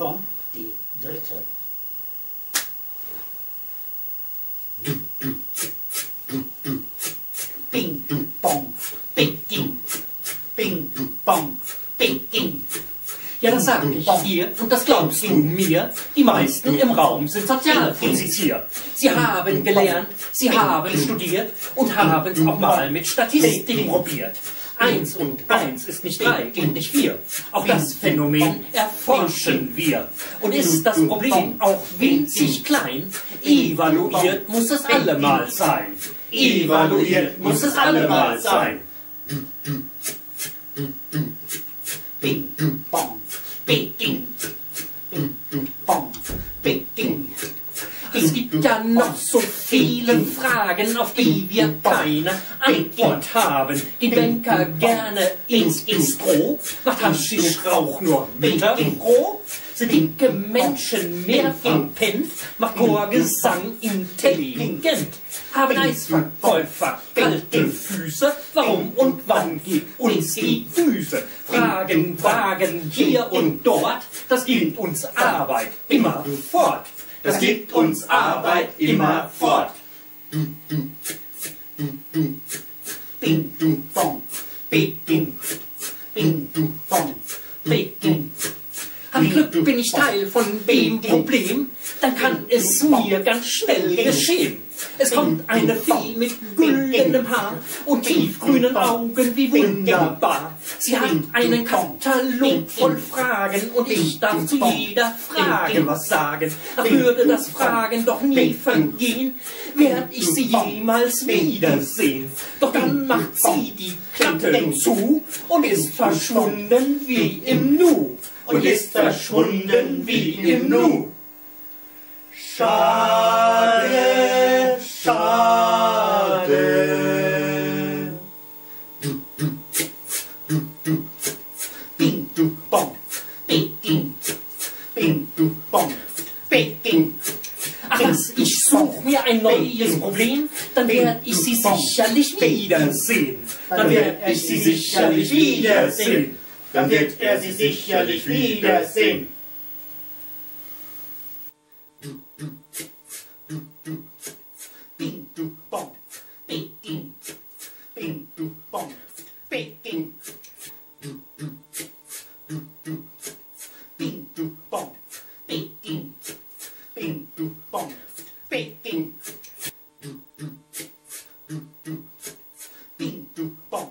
Bong, die dritte. Bing, bong, bing, bing, bong, bing. Ja, das sag ich dir und das glaubst du mir. Die meisten im Raum sind Sozialphysiker. Sie haben gelernt, sie haben studiert und haben es auch mal mit Statistik probiert. 1 und 1 ist nicht 3 und nicht 4. Auch das Phänomen erforschen wir. Und ist das Problem auch winzig klein, evaluiert muss es allemal sein. Evaluiert muss es allemal sein. Bing, bong, bing, bing, bong, bing. Es gibt ja noch so viele Fragen, auf die wir keine Antwort haben. Gehen Banker gerne ins Bistro? Macht Haschischrauch nur Mitterfroh? Sind dicke Menschen mehr verpennt? Macht Chorgesang intelligent? Haben Eisverkäufer kalte Füße? Warum und wann geht uns die Düse? Fragen, Wagen hier und dort, das gibt uns Arbeit immer fort. Das gibt uns Arbeit immer fort. Bing, bong, bing, bong, bing. Hab ich Glück, bin ich Teil von dem Problem, dann kann es mir ganz schnell geschehen. Es kommt eine Fee mit güldenem Haar und tiefgrünen Augen, wie wunderbar. Sie hat einen Katalog voll Fragen und ich darf zu jeder Frage was sagen. Ach, würde das Fragen doch nie vergehen, werd ich sie jemals wiedersehen. Doch dann macht sie die Klappe zu und ist verschwunden wie im Nu. Und ist verschwunden wie im Nu. Schade, schade. Bing, bong, bing, bong, bing. Ach was, ich such mir ein neues Problem, dann werd ich sie sicherlich wiedersehen. Dann werd ich sie sicherlich wiedersehen. Dann wird er sie sicherlich wiedersehen. Bing, bong, bing, bing, bong, bing. Bing, bong, bing, bing, bong, bing. Bing, bong.